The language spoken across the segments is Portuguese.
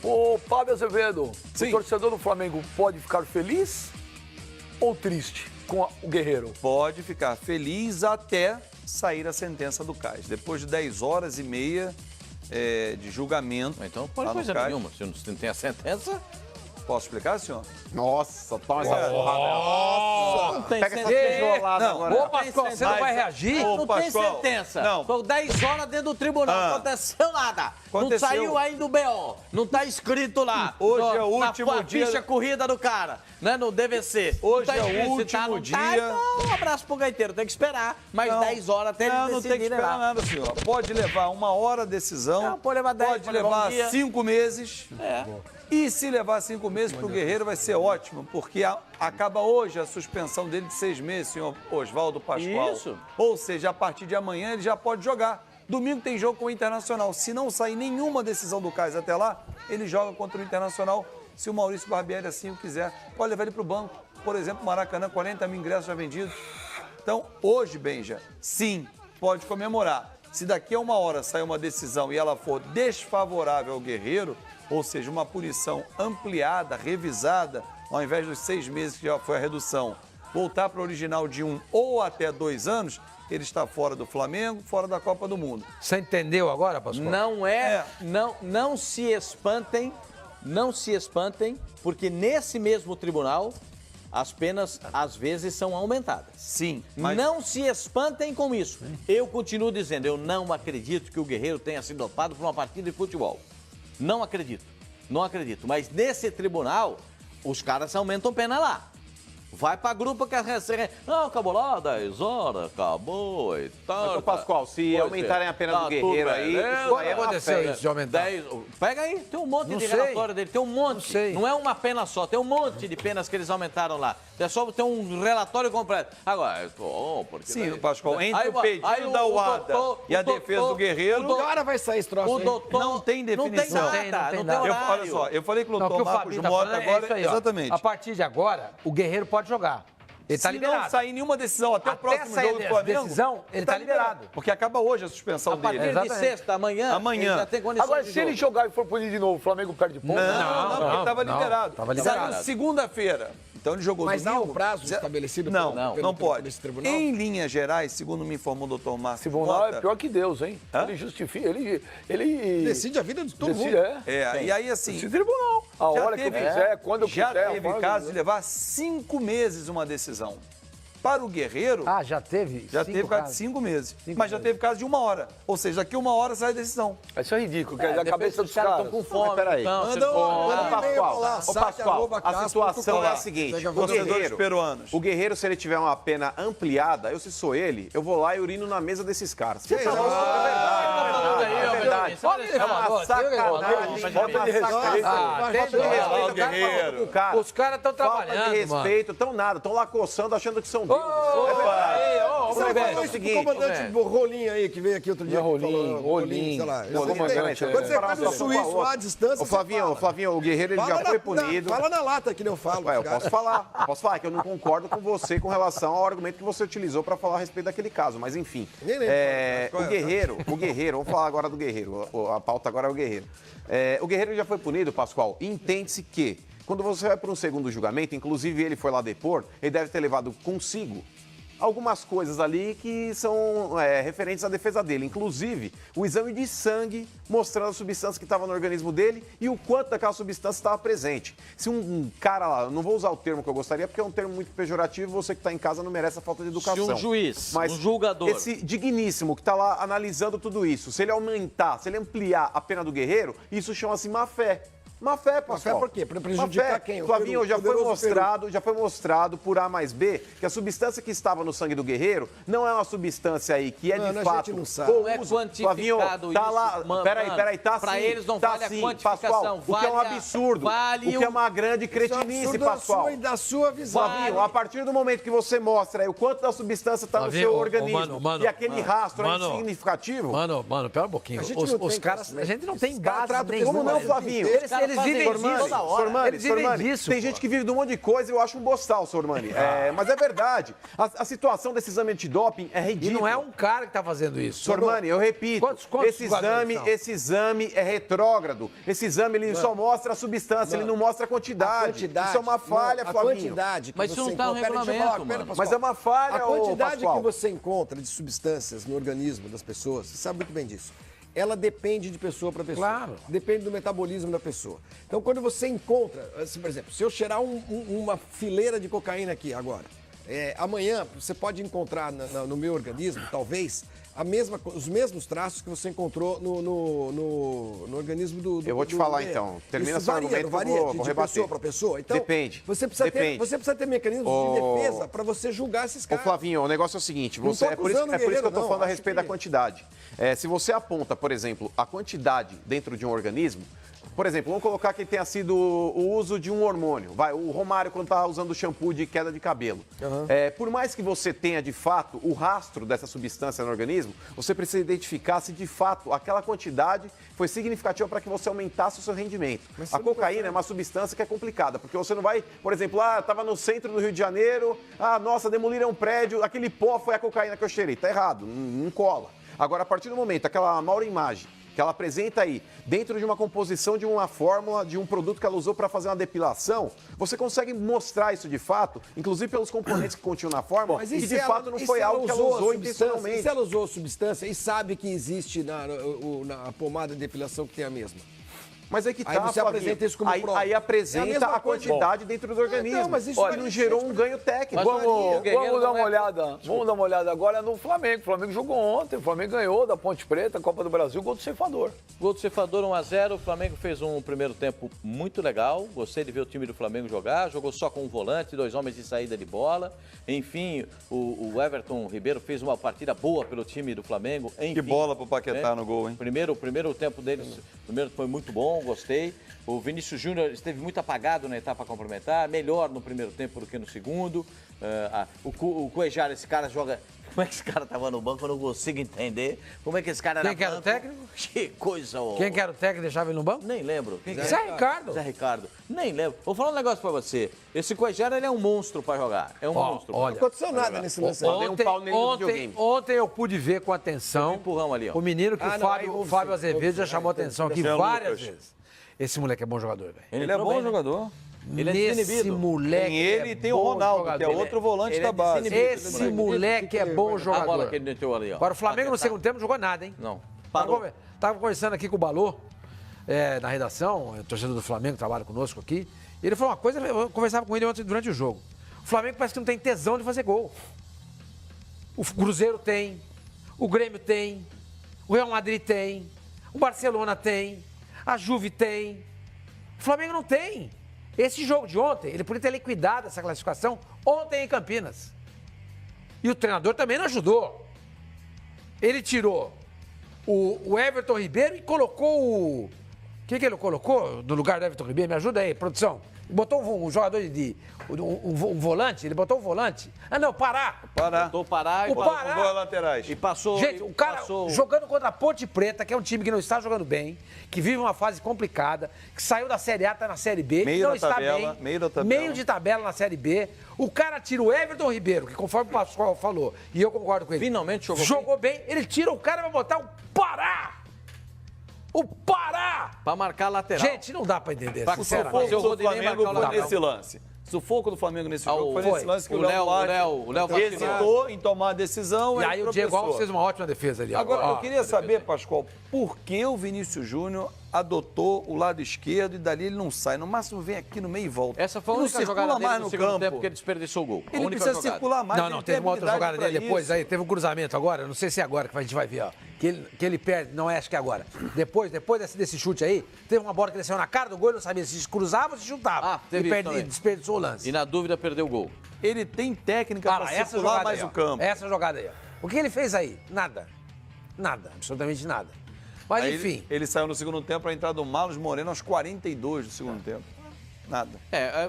Ô, Fábio Azevedo, Sim. o torcedor do Flamengo pode ficar feliz ou triste com o Guerreiro? Pode ficar feliz até sair a sentença do CAS. Depois de 10 horas e meia de julgamento. Então não pode lá no coisa CAS. nenhuma. Se não tem a sentença, Posso explicar, senhor? Nossa, toma essa porrada. não tem Pega essa sentença. tijolada Não, agora. Ô, Pascoal, você não vai reagir? Ô, Não tem Pascoal, sentença. não. Foi 10 horas dentro do tribunal, não aconteceu nada. Não Aconteceu. saiu ainda o BO. Não tá escrito lá. Hoje é o último na dia- ficha corrida do cara, né? No DVC. Hoje Não tá é o escrito, se último não dia. Tá, então, um abraço pro gaiteiro. Tem que esperar mais 10 horas até eles Não tem que decidirem esperar lá. nada, senhor. Pode levar 1 hora a decisão. Não, pode levar 10, Pode pode levar um levar dia. 5 meses. É. E se levar 5 meses para o Guerreiro vai ser ótimo, porque acaba hoje a suspensão dele de 6 meses, senhor Oswaldo Pascoal. Isso. Ou seja, a partir de amanhã ele já pode jogar. Domingo tem jogo com o Internacional. Se não sair nenhuma decisão do CAS até lá, ele joga contra o Internacional. Se o Maurício Barbieri assim o quiser, pode levar ele para o banco. Por exemplo, Maracanã, 40 mil ingressos já vendidos. Então, hoje, Benja, sim, pode comemorar. Se daqui a 1 hora sair uma decisão e ela for desfavorável ao Guerreiro, ou seja, uma punição ampliada, revisada, ao invés dos 6 meses que já foi a redução, voltar para o original de 1 ou até 2 anos, ele está fora do Flamengo, fora da Copa do Mundo. Você entendeu agora, Pascoal? Não se espantem, porque nesse mesmo tribunal as penas às vezes são aumentadas. Sim, mas... Não se espantem com isso. Eu continuo dizendo, eu não acredito que o Guerreiro tenha sido dopado por uma partida de futebol. Não acredito, não acredito. Mas nesse tribunal, os caras aumentam pena lá. Vai pra grupo que não, acabou lá, 10 horas, acabou e tal. Mas, Pascoal, se aumentarem a pena do Guerreiro aí, isso aí é má aconteceu fé. isso de aumentar? Pega aí, tem um monte Não de sei. relatório dele, tem um monte. Não é uma pena só, tem um monte de penas que eles aumentaram lá. É só ter um relatório completo. Agora, porque Sim, daí- Pascoal, entre Aí, o pedido aí da o UADA doutor- e a o doutor- defesa do Guerreiro... o doutor- Agora vai sair esse troço O aí. doutor Não tem definição. Não tem nada, não tem Eu, horário. olha só, eu falei com o Não, o que doutor o Marcos Fabinho tá Mota falando é agora, isso aí, ó. exatamente. A partir de agora, o Guerreiro pode jogar. Ele tá Se liberado. não sair nenhuma decisão até o próximo sair jogo do a Flamengo, decisão, ele tá liberado. Porque acaba hoje a suspensão A partir dele. de Exatamente. sexta, amanhã, ele já tem condições Agora, de se ele jogo. jogar e for punido de novo, o Flamengo perde ponto? Não, porque ele estava não, liberado. tava liberado. Saiu segunda-feira. Então ele jogou Mas há domingo. um prazo estabelecido Não, pelo- não pelo- pode. por esse tribunal? Em linhas gerais, segundo me informou o doutor Marcos Se vão lá, Mota, é pior que Deus, hein? Hã? Ele justifica, ele Decide a vida de todo decide, mundo. e aí assim... Esse tribunal. A já hora que eu teve- quiser, quando eu já quiser. teve faz, caso de levar 5 meses uma decisão. Para o Guerreiro, Ah, já teve? já Cinco teve caso de casos. 5 meses. Cinco Mas já meses. teve caso de 1 hora. Ou seja, daqui a 1 hora sai a decisão. Isso é ridículo, quer dizer, a Depois cabeça os dos caras caras. estão com fome. Mas peraí. então, Manda se for- um e-mail pra Pascoal, lá, ô saque, Pascoal, arroba a cas.com. situação é a seguinte, Pega o Torcedores Guerreiro, peruanos. o Guerreiro, se ele tiver uma pena ampliada, se sou ele, eu vou lá e urino na mesa desses caras. Você tá louco? É verdade. É uma sacanagem. Falta de respeito. Tem o Guerreiro. Os caras estão Falta trabalhando, de mano. respeito, tão nada, estão lá coçando, achando que são deuses. É verdade. Você O negócio falou é o isso seguinte, pro comandante Rolinho aí, que veio aqui outro dia. Não é que falou, Rolim, sei lá. Rolim, comandante, Quando você é. pega o suíço lá à distância, Ô, você fala. Flavinho, o Guerreiro ele Fala já foi na- punido. Fala na lata que nem eu falo. Ué, eu cara. posso falar que eu não concordo com você com relação ao argumento que você utilizou para falar a respeito daquele caso, mas enfim. Nem lembro, qual é, O Guerreiro, vamos falar agora do Guerreiro, a pauta agora é o Guerreiro. O Guerreiro já foi punido, Pascoal, e entende-se que quando você vai para um segundo julgamento, inclusive ele foi lá depor, ele deve ter levado consigo algumas coisas ali que são referentes à defesa dele. Inclusive, o exame de sangue mostrando a substância que estava no organismo dele e o quanto daquela substância estava presente. Se um cara lá, eu não vou usar o termo que eu gostaria, porque é um termo muito pejorativo, você que está em casa não merece a falta de educação. Se um juiz, Mas um julgador... esse digníssimo que está lá analisando tudo isso, se ele aumentar, se ele ampliar a pena do Guerreiro, isso chama-se má fé. Má fé, Pascoal. Má fé por quê? Pra prejudicar Má fé. quem? O Flavinho, já foi poderoso mostrado por A mais B que a substância que estava no sangue do Guerreiro não é uma substância aí que é Mano, de a fato... gente não sabe. Não é uso. quantificado Flavinho, tá isso, lá... mano, Peraí, tá pra sim. eles não tá vale a sim, quantificação, Pascoal, o que é um vale a- absurdo. vale o que é o- uma grande Isso é um cretinice, absurdo Pascoal. da sua visão. Flavinho, a partir do momento que você mostra aí o quanto da substância está no Flavinho, seu ô, organismo mano, e aquele rastro é mano, insignificativo... Mano, pera um pouquinho. A gente Os não tem caras, conhecimento. a gente não tem Os caras base tratam nenhuma. como não, Flavinho? Eles Eles fazem vivem isso disso. toda hora. Sormani, Eles vivem Sormani, disso, tem pô. gente que vive de um monte de coisa e eu acho um boçal, Sormani. Mas é verdade. A situação desse exame antidoping é E ridícula. não é um cara que tá fazendo isso. Sormani, eu repito, Quantos esse jogadores exame é retrógrado. Esse exame ele só mostra a substância, ele não mostra a quantidade. Isso é uma falha, a Flavinho. quantidade que Mas isso você não tá no encontra- Pera, deixa eu regulamento, falar, pera, mano. Pascoal. Mas é uma falha, A ô, quantidade Pascoal. que você encontra de substâncias no organismo das pessoas, você sabe muito bem disso. Ela depende de pessoa para pessoa. Claro. Depende do metabolismo da pessoa. Então, quando você encontra, assim, por exemplo, se eu cheirar uma fileira de cocaína aqui agora, amanhã você pode encontrar no meu organismo, talvez, os mesmos traços que você encontrou no organismo do Eu vou te do falar, guerreiro. então. Termina Isso seu varia, argumento, não varia eu vou de rebater. pessoa para pessoa. Então, Depende. Você precisa ter mecanismos Ô, de defesa para você julgar esses Ô, caras. Flavinho, o negócio é o seguinte, Não você, tô é por isso acusando o que eu Guerreiro, tô não, falando a acho respeito que- da quantidade. Se você aponta, por exemplo, a quantidade dentro de um organismo, por exemplo, vamos colocar que tenha sido o uso de um hormônio. O Romário, quando estava usando shampoo de queda de cabelo. Por mais que você tenha, de fato, o rastro dessa substância no organismo, você precisa identificar se, de fato, aquela quantidade foi significativa para que você aumentasse o seu rendimento. A cocaína é uma substância que é complicada, porque você não vai, por exemplo, estava no centro do Rio de Janeiro, nossa, demoliram um prédio, aquele pó foi a cocaína que eu cheirei. Tá errado, não cola. Agora, a partir do momento, aquela imagem que ela apresenta aí, dentro de uma composição de uma fórmula, de um produto que ela usou para fazer uma depilação, você consegue mostrar isso de fato, inclusive pelos componentes que continham na fórmula, Mas e e de se fato ela- não e foi se ela algo que ela a usou substância? intencionalmente. E se ela usou a substância e sabe que existe na pomada de depilação que tem a mesma? Mas é que Aí tá, você Flavinho. apresenta isso como aí, prova. aí É a apresenta mesma a coisa. quantidade dentro do organismo. Não, mas isso Olha, vai- não gerou um ganho técnico. Mas o Guerreiro Vamos dar não uma é- olhada. Vamos dar uma olhada agora no Flamengo. O Flamengo jogou ontem. O Flamengo ganhou da Ponte Preta, a Copa do Brasil, gol do ceifador. Gol do Ceifador 1-0, o Flamengo fez um primeiro tempo muito legal, gostei de ver o time do Flamengo jogar, jogou só com um volante, 2 homens de saída de bola, enfim, o Everton Ribeiro fez uma partida boa pelo time do Flamengo, enfim. Que bola pro Paquetá no gol, hein? O primeiro tempo deles, primeiro foi muito bom, gostei. O Vinícius Júnior esteve muito apagado na etapa complementar, melhor no primeiro tempo do que no segundo. O Cuejar, esse cara joga... Como é que esse cara tava no banco? Eu não consigo entender. Como é que esse cara Quem que era o banco? técnico? Que coisa, ô. Quem que era o técnico e deixava ele no banco? Nem lembro. Quem que Zé é? Ricardo. Zé Ricardo. Nem lembro. Vou falar um negócio pra você. Esse Cuejara, ele é um monstro pra jogar. É um monstro. olha, Não aconteceu nada nesse lance. aí. Dei um pau nele no videogame. Ontem eu pude ver com atenção empurrão ali, ó. o menino que Ah, o não, Fábio, aí o houve Fábio sim, Azevedo houve já sim. chamou atenção aqui Jean várias Lucas. vezes. Esse moleque é bom jogador, velho. Ele é entrou bom bem, né? jogador. Ele é Nesse desinibido. moleque Tem ele e tem o bom Ronaldo, jogador. que é outro volante ele da é base. desinibido. Esse moleque é bom A bola jogador. que ele meteu ali, ó. Agora, o Flamengo no Paquetá. segundo tempo não jogou nada, hein? Não. Parou. Tava conversando aqui com o Balô, na redação, o torcedor do Flamengo trabalha conosco aqui. E ele falou uma coisa, eu conversava com ele ontem durante o jogo. O Flamengo parece que não tem tesão de fazer gol. O Cruzeiro tem, o Grêmio tem, o Real Madrid tem, o Barcelona tem, a Juve tem. O Flamengo não tem. Esse jogo de ontem, ele podia ter liquidado essa classificação ontem em Campinas. E o treinador também não ajudou. Ele tirou o Everton Ribeiro e colocou o... O que ele colocou no lugar do Everton Ribeiro? Me ajuda aí, produção. Botou um jogador um volante, ele botou um volante. Ah, não, Pará. Botou o Pará e O passou- Pará. Dois laterais. E passou... Gente, o cara jogando contra a Ponte Preta, que é um time que não está jogando bem, que vive uma fase complicada, que saiu da Série A, está na Série B, Meio que não da está tabela, bem. meio da tabela. Meio de tabela na Série B. O cara tira o Everton Ribeiro, que conforme o Pascoal falou, e eu concordo com ele. Finalmente jogou bem. Ele tira o cara e vai botar o Pará. O Pará! Pra marcar a lateral. Gente, não dá pra entender. Pra O sinceramente. Seu sufoco do Rodinei Flamengo marcou foi lá, nesse lance. O sufoco do Flamengo nesse Ah, jogo foi foi. nesse lance que O o Léo Léo vacilou. hesitou em tomar a decisão. E aí o Diego Alves fez uma ótima defesa ali. ó. Agora, Ó, eu queria saber, Pascoal, por que o Vinícius Júnior adotou o lado esquerdo e dali ele não sai? No máximo vem aqui no meio e volta. Essa foi a Ele não única circula jogada dele mais no no segundo campo. tempo que ele desperdiçou o gol. A Ele única precisa jogada. circular mais. Não, ele não, tem teve uma outra habilidade jogada dele pra depois isso. aí, teve um cruzamento agora, não sei se é agora que a gente vai ver, ó. Que ele perde, não é, acho que é agora. Depois desse chute aí, teve uma bola que ele saiu na cara do gol, ele não sabia se cruzava ou se chutava. Ah, teve e isso também. desperdiçou o lance. E na dúvida perdeu o gol. Ele tem técnica Fala, para essa circular jogada mais aí, ó. o campo. Essa jogada aí, ó. O que ele fez aí? Nada. Nada, absolutamente nada. Mas Aí enfim. ele saiu no segundo tempo para entrar do Marlos Moreno aos 42 do segundo tempo. Nada.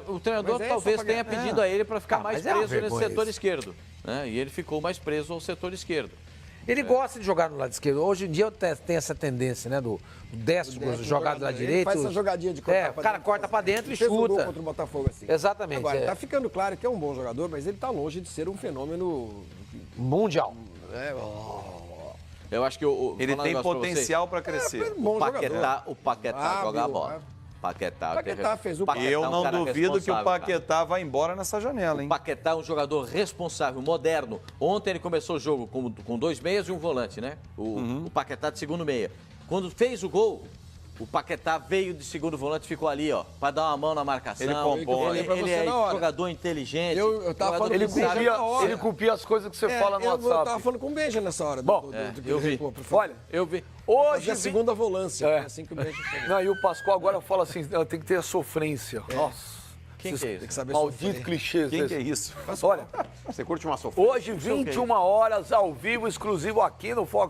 O treinador Mas é talvez só pra tenha ganhar. pedido a ele para ficar Ah, mais mas é uma preso nesse vergonha setor isso. esquerdo. Né? E ele ficou mais preso ao setor esquerdo. Ele gosta de jogar no lado esquerdo. Hoje em dia tem essa tendência, né? Do destro jogar do lado Ele direito. faz essa jogadinha de cortar o cara corta pra dentro e Ele fez um gol chuta. contra o Botafogo assim. Exatamente. Agora, tá ficando claro que é um bom jogador, mas ele tá longe de ser um fenômeno Mundial. Eu acho que Ele falar um tem negócio pra potencial para crescer. bom jogador. O Paquetá joga a viu? bola. Paquetá fez o Paquetá Eu é um não cara duvido que o responsável, cara. Paquetá vá embora nessa janela, hein? O Paquetá é um jogador responsável, moderno. Ontem ele começou o jogo com 2 meias e um volante, né? O Paquetá de segundo meia. Quando fez o gol, o Paquetá veio de segundo volante e ficou ali, ó, para dar uma mão na marcação. Ele compõe. Ele é jogador inteligente. Eu tava falando Ele com o Benja copia, na hora. ele copia as coisas que você fala no eu WhatsApp. tava falando com o Benja nessa hora. Bom, eu vi. Olha, Eu vi. hoje... Fazer a segunda volância. É. É assim que o Benja falou. Não, e o Pascoal agora fala assim, tem que ter a sofrência. Nossa. Quem que é Tem isso? que saber Maldito sofrer. clichê. Quem que é isso? Olha, Você curte uma sofrência? hoje, 21 horas, ao vivo, exclusivo aqui no Fox